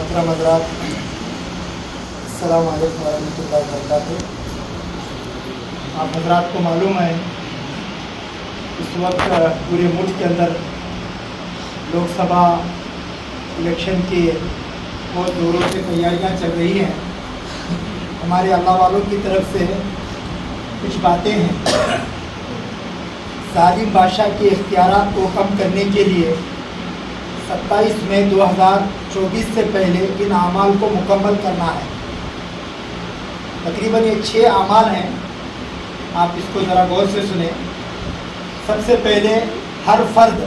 मोहतरम हज़रात, अस्सलाम वालेकुम वरहमतुल्लाहि वबरकातुहू। आप हज़रात को मालूम है इस वक्त पूरे मुल्क के अंदर लोकसभा इलेक्शन की बहुत ज़ोरों से तैयारियां चल रही हैं। हमारे अल्लाह वालों की तरफ से कुछ बातें हैं। जालिम बादशाह के इख्तियारात को कम करने के लिए 27 मई 2024 से पहले इन आमाल को मुकम्मल करना है। तकरीबन ये 6 आमाल हैं, आप इसको ज़रा गौर से सुने। सबसे पहले हर फर्द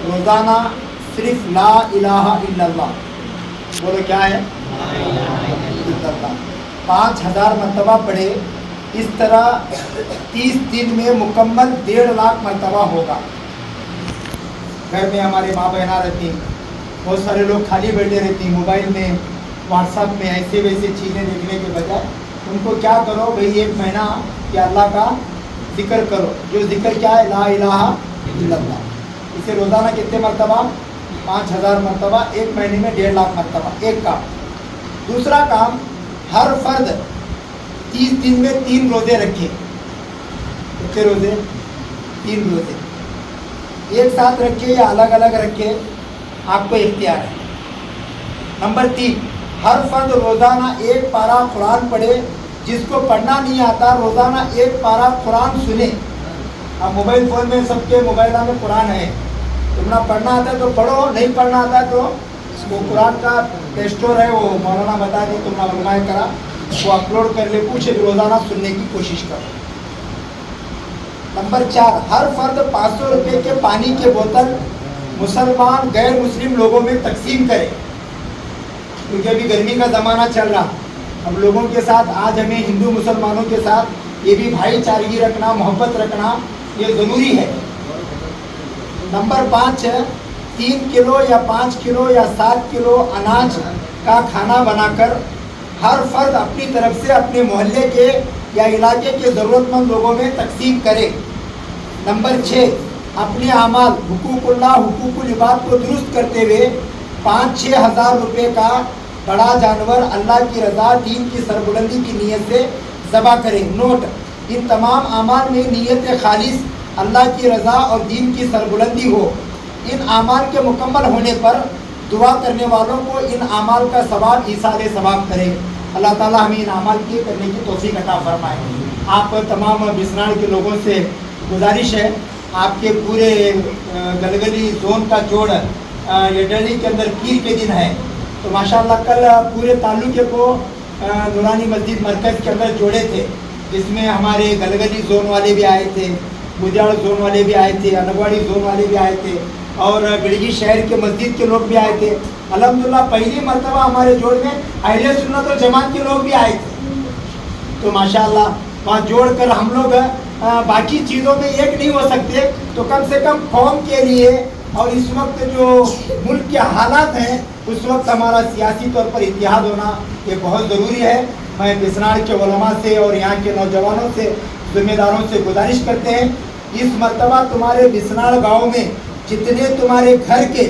रोज़ाना सिर्फ ला इलाहा इल्लल्लाह, बोलो क्या है, 5000 मरतबा पढ़े। इस तरह 30 दिन में मुकम्मल 1.5 लाख मरतबा होगा। घर में हमारे माँ बहना रहती, बहुत सारे लोग खाली बैठे रहती, मोबाइल में व्हाट्सएप में ऐसे वैसे चीज़ें देखने के बजाय उनको क्या करो भाई, 1 महीना या अल्लाह का जिक्र करो। जो जिक्र क्या है, ला इलाहा इल्लल्लाह। इसे रोज़ाना कितने मरतबा, 5000 मरतबा, 1 महीने में 1.5 लाख मरतबा। एक काम। दूसरा काम, हर फर्द 30 दिन में 3 रोज़े रखे। कितने रोज़े, 3 रोज़े एक साथ रखे या अलग अलग रखे, आपको इख्तियार है। नंबर 3, हर फर्द रोज़ाना 1 पारा कुरान पढ़े। जिसको पढ़ना नहीं आता रोज़ाना 1 पारा कुरान सुने। अब मोबाइल फ़ोन में सबके मोबाइल में कुरान है, तुमना पढ़ना आता है तो पढ़ो, नहीं पढ़ना आता है तो वो कुरान का प्ले स्टोर है, वो मौलाना बता दे, तुमना उलमाए करा, वो अपलोड कर ले, कुछ रोज़ाना सुनने की कोशिश करो। नंबर 4, हर फर्द 500 रुपये के पानी के बोतल मुसलमान गैर मुस्लिम लोगों में तकसीम करे। क्योंकि अभी गर्मी का ज़माना चल रहा, अब लोगों के साथ आज हमें हिंदू मुसलमानों के साथ ये भी भाईचारगी रखना, मोहब्बत रखना ये ज़रूरी है। नंबर 5 है 3 किलो या 5 किलो या 7 किलो अनाज का खाना बनाकर हर फर्द अपनी तरफ से अपने मोहल्ले के या इलाके के ज़रूरतमंद लोगों में तकसीम करे। नंबर 6, अपने आमाल हुकूकुल्लाह हुकूकुल इबाद को दुरुस्त करते हुए 5-6 हज़ार रुपये का बड़ा जानवर अल्लाह की रज़ा, दीन की सरबुलंदी की नीयत से ज़बा करें। नोट, इन तमाम आमाल में नीयत खालिस अल्लाह की रज़ा और दीन की सरबुलंदी हो। इन आमाल के मुकम्मल होने पर दुआ करने वालों को इन आमाल का सवाब ईसाले सवाब करे। अल्लाह ताला हमें इन आमाल की करने की तौफीक अता फरमाए। आप तमाम बिसनाड़ के लोगों से गुजारिश है, आपके पूरे गलगली जोन का जोड़ ये दिल्ली के अंदर पीर के दिन है, तो माशाअल्लाह कल पूरे ताल्लुके को नूरानी मस्जिद मरकज़ के अंदर जोड़े थे, जिसमें हमारे गलगली जोन वाले भी आए थे, बुजाड़ जोन वाले भी आए थे, अनगवाड़ी जोन वाले भी आए थे और बिड़गी शहर के मस्जिद के लोग भी आए थे। अल्हम्दुलिल्लाह पहली मरतबा हमारे जोड़ में अहले सुन्नत और जमात के लोग भी आए थे। तो माशाअल्लाह वहाँ जोड़ कर हम लोग बाकी चीज़ों में एक नहीं हो सकते, तो कम से कम कौम के लिए और इस वक्त जो मुल्क के हालात हैं उस वक्त हमारा सियासी तौर पर इत्तेहाद होना ये बहुत ज़रूरी है। मैं बिसनाड़ के उलमा से और यहाँ के नौजवानों से, ज़िम्मेदारों से गुजारिश करते हैं, इस मरतबा तुम्हारे बिसनाड़ गाँव में जितने तुम्हारे घर के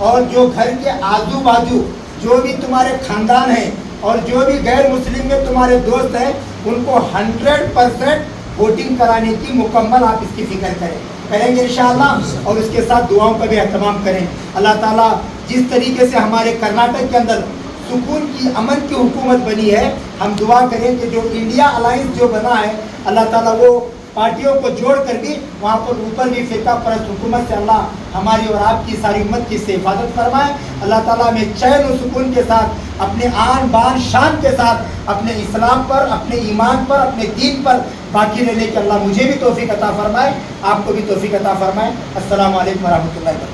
और जो घर के आजू बाजू जो भी तुम्हारे ख़ानदान हैं और जो भी गैर मुस्लिम में तुम्हारे दोस्त हैं, उनको 100% वोटिंग कराने की मुकम्मल आप इसकी फ़िक्र करेंगे इंशाअल्लाह, और उसके साथ दुआओं का भी एहतमाम करें। अल्लाह ताला जिस तरीके से हमारे कर्नाटक के अंदर सुकून की, अमन की हुकूमत बनी है, हम दुआ करें कि जो इंडिया अलायंस जो बना है, अल्लाह ताला वो पार्टियों को जोड़ कर भी वहाँ पर ऊपर भी फ़िरका परस्त हुकूमत से अल्लाह हमारी और आपकी सारी उम्मत की इससे हिफाजत फरमाए। अल्लाह ताला में चैन और सुकून के साथ, अपने आन बान शान के साथ, अपने इस्लाम पर, अपने ईमान पर, अपने दीन पर बाकी रहने के अल्लाह मुझे भी तौफीक अता फरमाए, आपको भी तौफीक अता फरमाए। अस्सलामु अलैकुम व रहमतुल्लाहि व बरकातुहू।